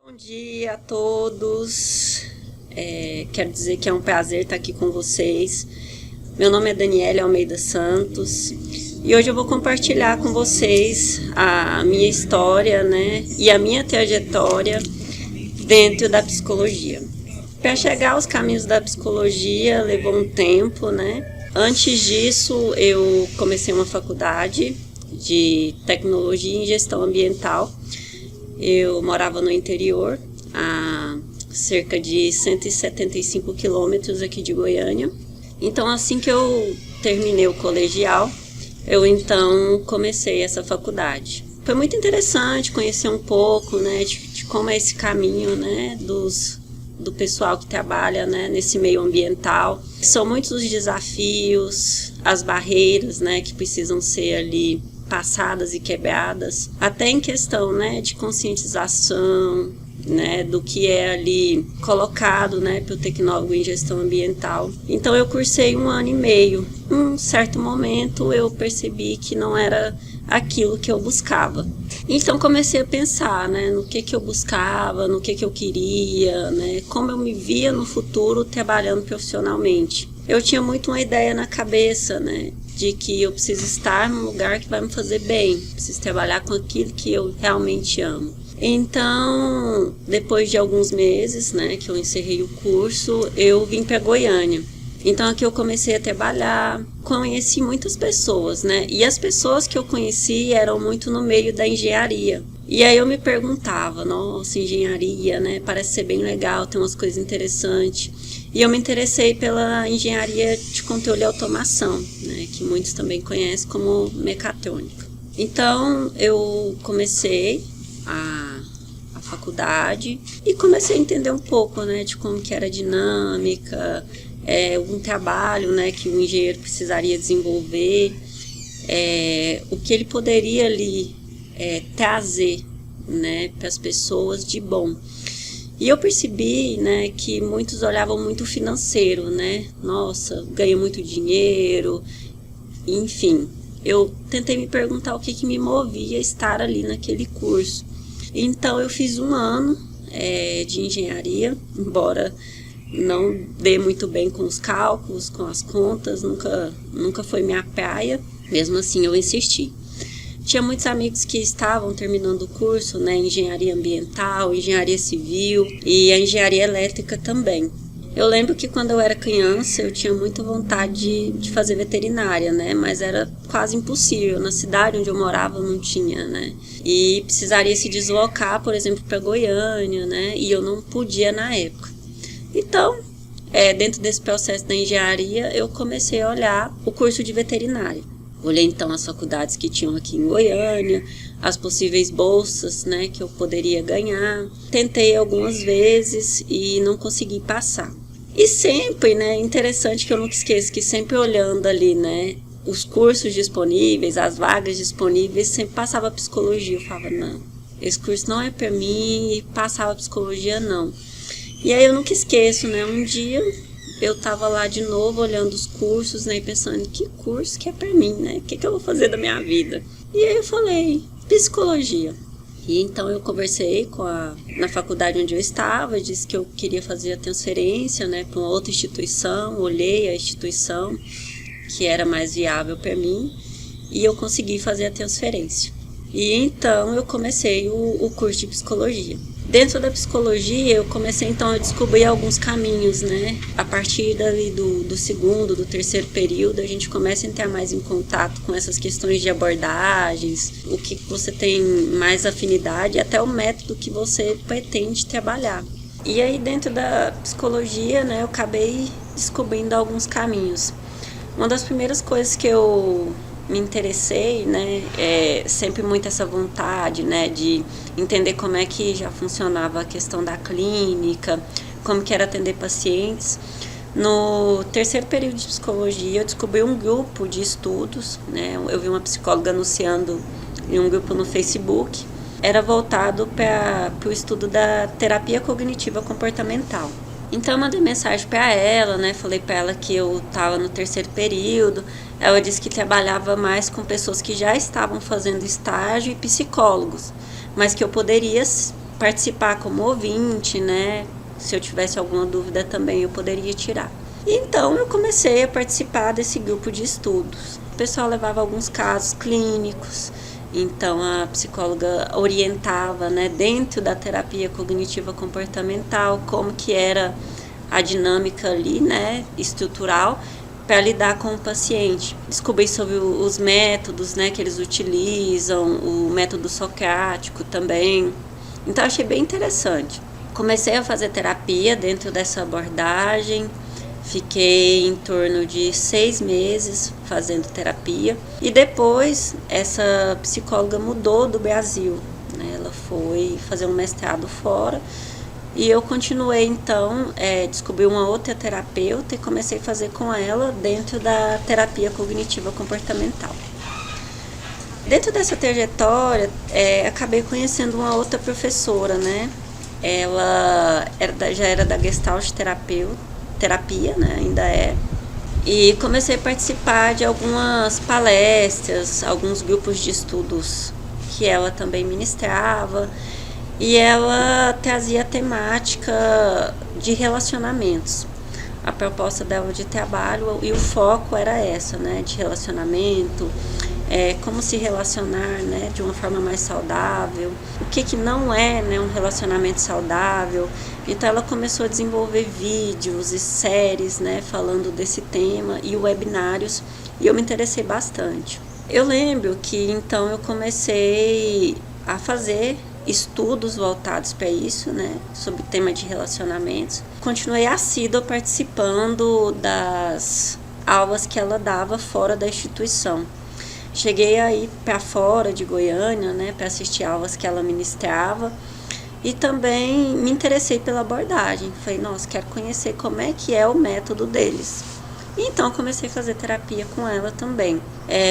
Bom dia a todos. Quero dizer que é um prazer estar aqui com vocês. Meu nome é Daniele Almeida Santos e hoje eu vou compartilhar com vocês a minha história, né, e a minha trajetória dentro da psicologia. Para chegar aos caminhos da psicologia levou um tempo, né? Antes disso, eu comecei uma faculdade de tecnologia em gestão ambiental. Eu morava no interior, a cerca de 175 quilômetros aqui de Goiânia. Então, assim que eu terminei o colegial, eu então comecei essa faculdade. Foi muito interessante conhecer um pouco, né, de como é esse caminho, né, do pessoal que trabalha, né, nesse meio ambiental. São muitos os desafios, as barreiras, né, que precisam ser ali passadas e quebradas, até em questão, né, de conscientização, né, do que é ali colocado, né, pelo tecnólogo em gestão ambiental. Então eu cursei 1 ano e meio. Em um certo momento eu percebi que não era aquilo que eu buscava. Então comecei a pensar, né, no que eu buscava, no que eu queria, né, como eu me via no futuro trabalhando profissionalmente. Eu tinha muito uma ideia na cabeça, né, de que eu preciso estar num lugar que vai me fazer bem, preciso trabalhar com aquilo que eu realmente amo. Então, depois de alguns meses, né, que eu encerrei o curso, eu vim para Goiânia. Então aqui eu comecei a trabalhar, conheci muitas pessoas, né, e as pessoas que eu conheci eram muito no meio da engenharia. E aí eu me perguntava, nossa, engenharia, né, parece ser bem legal, tem umas coisas interessantes. E eu me interessei pela engenharia de controle e automação, né, que muitos também conhecem como mecatrônica. Então eu comecei a faculdade e comecei a entender um pouco, né, de como que era a dinâmica, um trabalho, né, que o engenheiro precisaria desenvolver, o que ele poderia ali trazer, né, para as pessoas de bom. E eu percebi, né, que muitos olhavam muito financeiro, né? Nossa, ganha muito dinheiro, enfim. Eu tentei me perguntar o que me movia a estar ali naquele curso. Então eu fiz 1 ano de engenharia, embora não dê muito bem com os cálculos, com as contas, nunca foi minha praia. Mesmo assim eu insisti. Tinha muitos amigos que estavam terminando o curso, né, engenharia ambiental, engenharia civil e a engenharia elétrica também. Eu lembro que quando eu era criança eu tinha muita vontade de fazer veterinária, né, mas era quase impossível. Na cidade onde eu morava não tinha, né, e precisaria se deslocar, por exemplo, para Goiânia, né, e eu não podia na época. Então, dentro desse processo da engenharia, eu comecei a olhar o curso de veterinária. Olhei então as faculdades que tinham aqui em Goiânia, as possíveis bolsas, né, que eu poderia ganhar. Tentei algumas vezes e não consegui passar. E sempre, né, interessante que eu nunca esqueço que sempre olhando ali, né, os cursos disponíveis, as vagas disponíveis, sempre passava psicologia. Eu falava, não, esse curso não é para mim, e passava psicologia não. E aí eu nunca esqueço, né, um dia eu estava lá de novo olhando os cursos, né, e pensando, que curso que é para mim, né? O que eu vou fazer da minha vida? E aí eu falei, psicologia. E então eu conversei na faculdade onde eu estava, disse que eu queria fazer a transferência, né, para uma outra instituição, olhei a instituição que era mais viável para mim e eu consegui fazer a transferência. E então eu comecei o curso de psicologia. Dentro da psicologia, eu comecei então a descobrir alguns caminhos, né? A partir dali do segundo, do terceiro período, a gente começa a entrar mais em contato com essas questões de abordagens, o que você tem mais afinidade, até o método que você pretende trabalhar. E aí, dentro da psicologia, né, eu acabei descobrindo alguns caminhos. Uma das primeiras coisas que eu me interessei, né, sempre muito essa vontade, né, de entender como é que já funcionava a questão da clínica, como que era atender pacientes. No terceiro período de psicologia, eu descobri um grupo de estudos, né, eu vi uma psicóloga anunciando em um grupo no Facebook, era voltado para o estudo da terapia cognitiva comportamental. Então eu mandei mensagem para ela, né? Falei para ela que eu estava no terceiro período. Ela disse que trabalhava mais com pessoas que já estavam fazendo estágio e psicólogos, mas que eu poderia participar como ouvinte, né? Se eu tivesse alguma dúvida também eu poderia tirar. Então eu comecei a participar desse grupo de estudos. O pessoal levava alguns casos clínicos, então a psicóloga orientava, né, dentro da terapia cognitiva comportamental, como que era a dinâmica ali, né, estrutural, para lidar com o paciente. Descobri sobre os métodos, né, que eles utilizam, o método socrático também. Então achei bem interessante. Comecei a fazer terapia dentro dessa abordagem. Fiquei em torno de 6 meses fazendo terapia. E depois essa psicóloga mudou do Brasil, né? Ela foi fazer um mestrado fora. E eu continuei então, descobri uma outra terapeuta e comecei a fazer com ela dentro da terapia cognitiva comportamental. Dentro dessa trajetória, acabei conhecendo uma outra professora, né? Ela já era da Gestalt terapia, né? Ainda é. E comecei a participar de algumas palestras, alguns grupos de estudos que ela também ministrava. E ela trazia a temática de relacionamentos. A proposta dela de trabalho e o foco era essa, né? De relacionamento, como se relacionar, né, de uma forma mais saudável, o que não é, né, um relacionamento saudável. Então ela começou a desenvolver vídeos e séries, né, falando desse tema e webinários, e eu me interessei bastante. Eu lembro que então eu comecei a fazer estudos voltados para isso, né, sobre o tema de relacionamentos. Continuei assídua participando das aulas que ela dava fora da instituição. Cheguei aí para fora de Goiânia, né, para assistir aulas que ela ministrava, e também me interessei pela abordagem. Falei, nossa, quero conhecer como é que é o método deles. Então comecei a fazer terapia com ela também.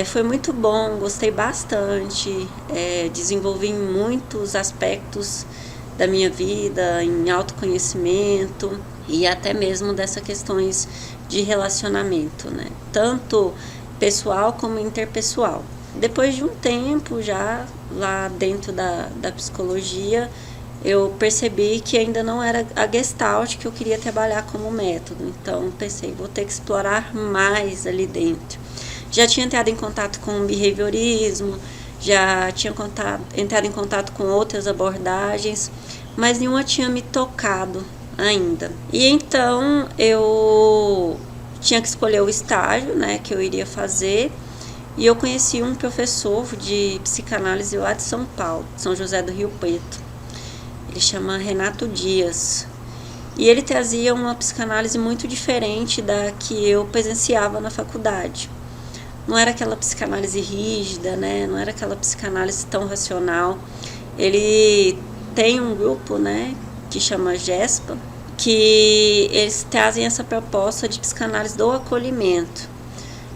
Foi muito bom, gostei bastante, desenvolvi muitos aspectos da minha vida, em autoconhecimento e até mesmo dessas questões de relacionamento, né? Tanto pessoal como interpessoal. Depois de um tempo já lá dentro da psicologia, eu percebi que ainda não era a Gestalt que eu queria trabalhar como método. Então pensei, vou ter que explorar mais ali dentro. Já tinha entrado em contato com o behaviorismo, já tinha entrado em contato com outras abordagens, mas nenhuma tinha me tocado ainda. E então eu tinha que escolher o estágio, né, que eu iria fazer, e eu conheci um professor de psicanálise lá de São Paulo, São José do Rio Preto. Ele chama Renato Dias, e ele trazia uma psicanálise muito diferente da que eu presenciava na faculdade. Não era aquela psicanálise rígida, né, não era aquela psicanálise tão racional. Ele tem um grupo, né, que chama GESPA, que eles trazem essa proposta de psicanálise do acolhimento.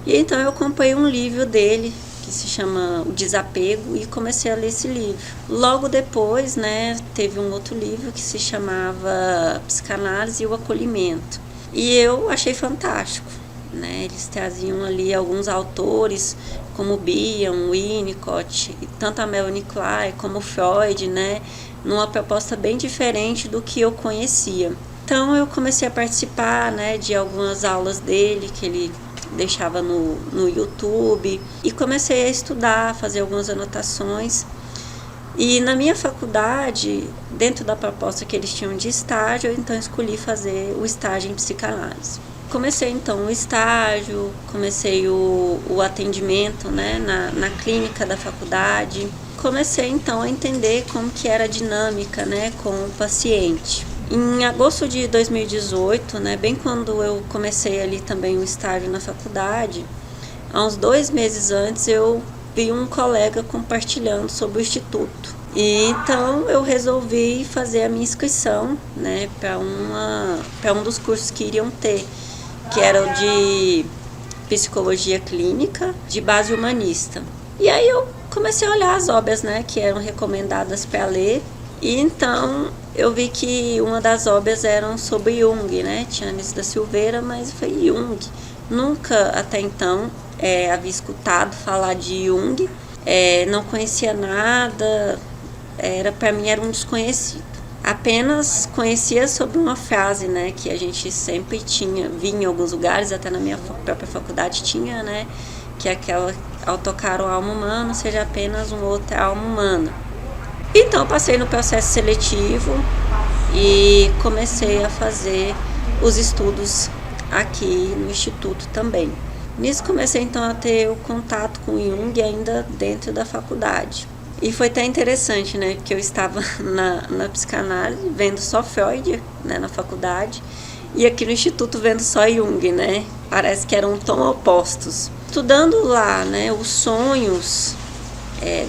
E então eu comprei um livro dele, que se chama O Desapego, e comecei a ler esse livro. Logo depois, né, teve um outro livro que se chamava Psicanálise e o Acolhimento. E eu achei fantástico, né? Eles traziam ali alguns autores, como Bion, Winnicott, e tanto a Melanie Klein como Freud, né, numa proposta bem diferente do que eu conhecia. Então eu comecei a participar, né, de algumas aulas dele que ele deixava no YouTube, e comecei a estudar, fazer algumas anotações. E na minha faculdade, dentro da proposta que eles tinham de estágio, eu então escolhi fazer o estágio em psicanálise. Comecei então o estágio, comecei o atendimento, né, na clínica da faculdade. Comecei então a entender como que era a dinâmica, né, com o paciente. Em agosto de 2018, né, bem quando eu comecei ali também o estágio na faculdade, há uns 2 meses antes eu vi um colega compartilhando sobre o Instituto. E então eu resolvi fazer a minha inscrição, né, para um dos cursos que iriam ter, que era o de psicologia clínica de base humanista. E aí eu comecei a olhar as obras, né, que eram recomendadas para ler. E então eu vi que uma das obras eram sobre Jung, né? Tinha Anísio da Silveira, mas foi Jung. Nunca até então havia escutado falar de Jung, não conhecia nada, para mim era um desconhecido. Apenas conhecia sobre uma frase, né, que a gente sempre via em alguns lugares, até na minha própria faculdade tinha, né, que é aquela, ao tocar o alma humana, seja apenas uma outra alma humana. Então eu passei no processo seletivo e comecei a fazer os estudos aqui no Instituto também. Nisso comecei então a ter o contato com Jung ainda dentro da faculdade. E foi até interessante, né, porque eu estava na psicanálise vendo só Freud, né, na faculdade, e aqui no Instituto vendo só Jung, né, parece que eram tão opostos. Estudando lá, né, os sonhos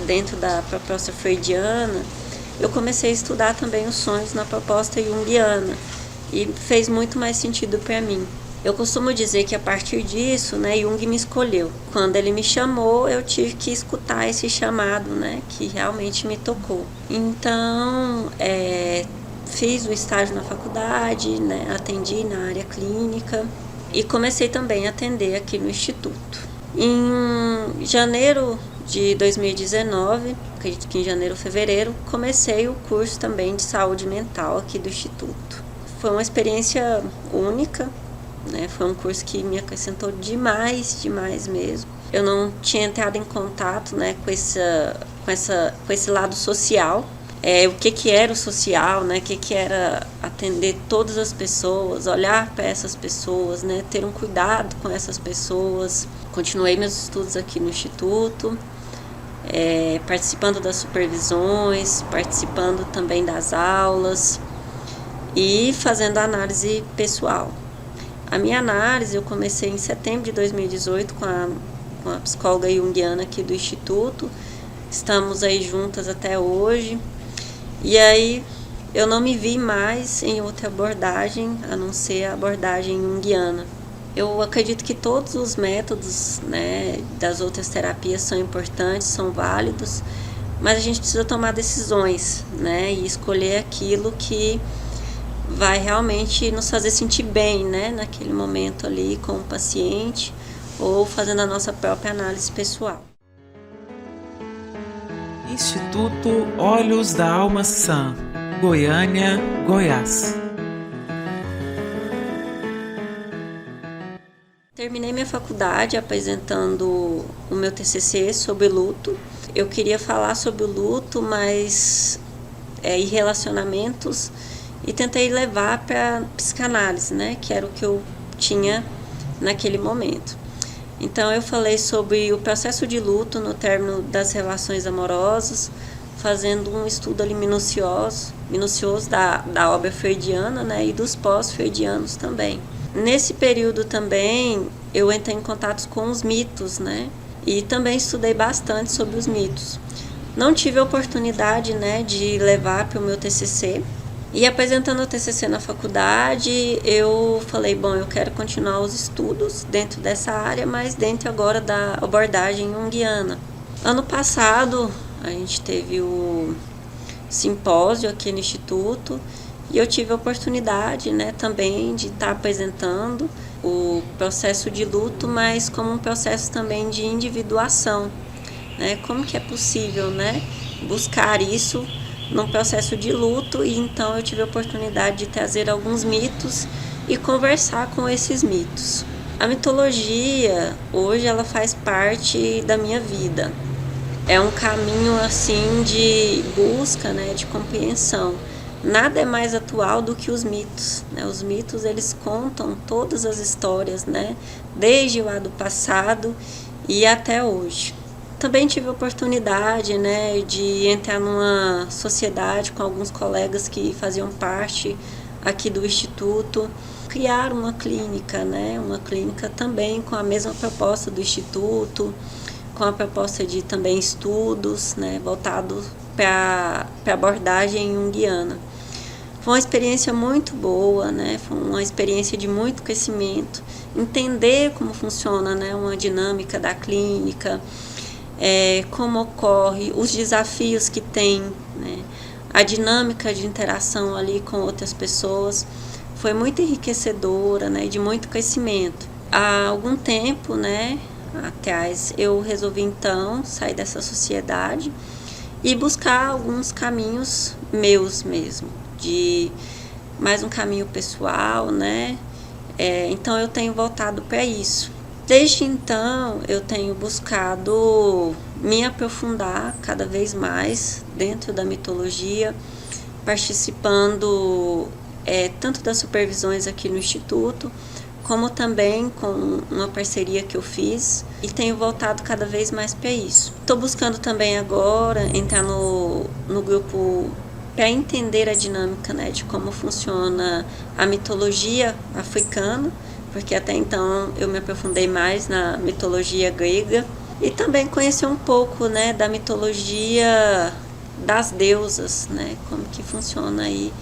dentro da proposta freudiana, eu comecei a estudar também os sonhos na proposta junguiana, e fez muito mais sentido para mim. Eu costumo dizer que a partir disso, né, Jung me escolheu. Quando ele me chamou, eu tive que escutar esse chamado, né, que realmente me tocou. Então, fiz o estágio na faculdade, né, atendi na área clínica e comecei também a atender aqui no Instituto. Em janeiro de 2019, acredito que em janeiro ou fevereiro, comecei o curso também de saúde mental aqui do Instituto. Foi uma experiência única, né? Foi um curso que me acrescentou demais mesmo. Eu não tinha entrado em contato, né, com esse lado social. O que era o social, né? O que era atender todas as pessoas, olhar para essas pessoas, né? Ter um cuidado com essas pessoas. Continuei meus estudos aqui no Instituto, participando das supervisões, participando também das aulas e fazendo análise pessoal. A minha análise eu comecei em setembro de 2018 com a psicóloga junguiana aqui do Instituto. Estamos aí juntas até hoje. E aí eu não me vi mais em outra abordagem, a não ser a abordagem junguiana. Eu acredito que todos os métodos, né, das outras terapias são importantes, são válidos, mas a gente precisa tomar decisões, né, e escolher aquilo que vai realmente nos fazer sentir bem, né, naquele momento ali com o paciente ou fazendo a nossa própria análise pessoal. Instituto Olhos da Alma Sã, Goiânia, Goiás. Terminei minha faculdade apresentando o meu TCC sobre luto. Eu queria falar sobre o luto, mas e relacionamentos, e tentei levar para psicanálise, né, que era o que eu tinha naquele momento. Então eu falei sobre o processo de luto no término das relações amorosas, fazendo um estudo ali minucioso da obra freudiana, né, e dos pós-freudianos também. Nesse período também eu entrei em contato com os mitos, né, e também estudei bastante sobre os mitos. Não tive a oportunidade, né, de levar para o meu TCC. E apresentando o TCC na faculdade, eu falei, bom, eu quero continuar os estudos dentro dessa área, mas dentro agora da abordagem junguiana. Ano passado, a gente teve o simpósio aqui no Instituto e eu tive a oportunidade, né, também de estar apresentando o processo de luto, mas como um processo também de individuação, né? Como que é possível, né, buscar isso num processo de luto, e então eu tive a oportunidade de trazer alguns mitos e conversar com esses mitos. A mitologia, hoje, ela faz parte da minha vida. É um caminho, assim, de busca, né, de compreensão. Nada é mais atual do que os mitos, né? Os mitos, eles contam todas as histórias, né, desde lá do passado e até hoje. Também tive a oportunidade, né, de entrar numa sociedade com alguns colegas que faziam parte aqui do Instituto, criar uma clínica, né, uma clínica também com a mesma proposta do Instituto, com a proposta de também estudos, né, voltados para a abordagem junguiana. Foi uma experiência muito boa, né, foi uma experiência de muito crescimento, entender como funciona, né, uma dinâmica da clínica, como ocorre, os desafios que tem, né, a dinâmica de interação ali com outras pessoas, foi muito enriquecedora, né, de muito crescimento. Há algum tempo, né, atrás, eu resolvi então sair dessa sociedade e buscar alguns caminhos meus mesmo, de mais um caminho pessoal, né? Então eu tenho voltado para isso. Desde então eu tenho buscado me aprofundar cada vez mais dentro da mitologia, participando tanto das supervisões aqui no Instituto, como também com uma parceria que eu fiz, e tenho voltado cada vez mais para isso. Estou buscando também agora entrar no grupo para entender a dinâmica, né, de como funciona a mitologia africana, porque até então eu me aprofundei mais na mitologia grega, e também conhecer um pouco, né, da mitologia das deusas, né, como que funciona aí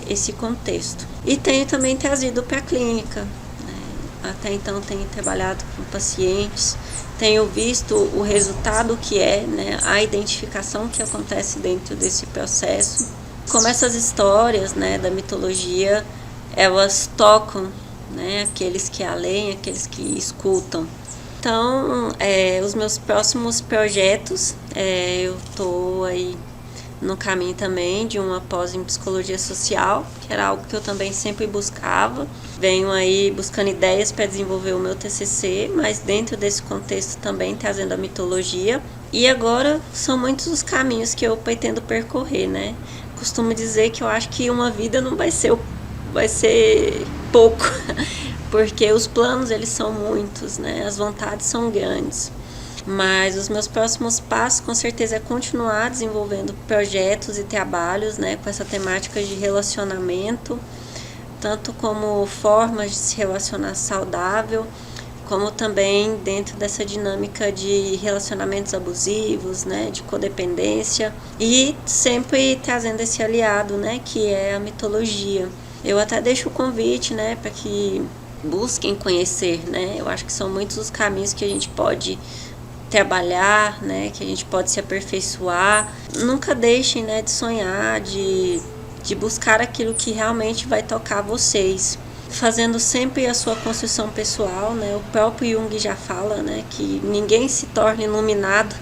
esse contexto. E tenho também trazido para a clínica, né? Até então tenho trabalhado com pacientes, tenho visto o resultado que né, a identificação que acontece dentro desse processo, como essas histórias, né, da mitologia, elas tocam, né, aqueles que a leem, aqueles que escutam. Então, os meus próximos projetos, eu estou aí no caminho também de uma pós em psicologia social, que era algo que eu também sempre buscava. Venho aí buscando ideias para desenvolver o meu TCC, mas dentro desse contexto também trazendo a mitologia. E agora são muitos os caminhos que eu pretendo percorrer, né? Costumo dizer que eu acho que uma vida não vai ser pouco, porque os planos eles são muitos, né? As vontades são grandes. Mas os meus próximos passos, com certeza, é continuar desenvolvendo projetos e trabalhos, né, com essa temática de relacionamento, tanto como formas de se relacionar saudável, como também dentro dessa dinâmica de relacionamentos abusivos, né, de codependência, e sempre trazendo esse aliado, né, que é a mitologia. Eu até deixo o convite, né, para que busquem conhecer, né, eu acho que são muitos os caminhos que a gente pode trabalhar, né, que a gente pode se aperfeiçoar. Nunca deixem, né, de sonhar, de buscar aquilo que realmente vai tocar vocês, fazendo sempre a sua construção pessoal, né? O próprio Jung já fala, né, que ninguém se torna iluminado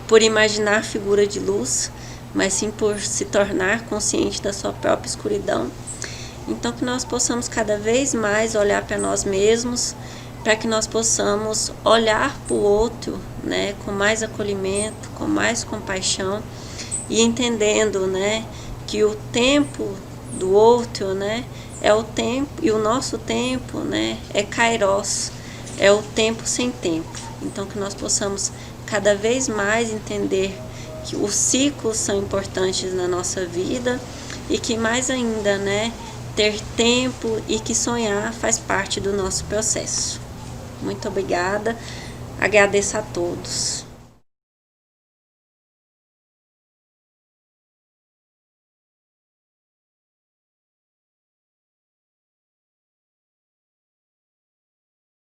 por imaginar figura de luz, mas sim por se tornar consciente da sua própria escuridão. Então que nós possamos cada vez mais olhar para nós mesmos, para que nós possamos olhar para o outro, né, com mais acolhimento, com mais compaixão, e entendendo, né, que o tempo do outro, né, é o tempo, e o nosso tempo, né, é kairos, é o tempo sem tempo. Então que nós possamos cada vez mais entender que os ciclos são importantes na nossa vida, e que mais ainda, né, ter tempo e que sonhar faz parte do nosso processo. Muito obrigada, agradeço a todos.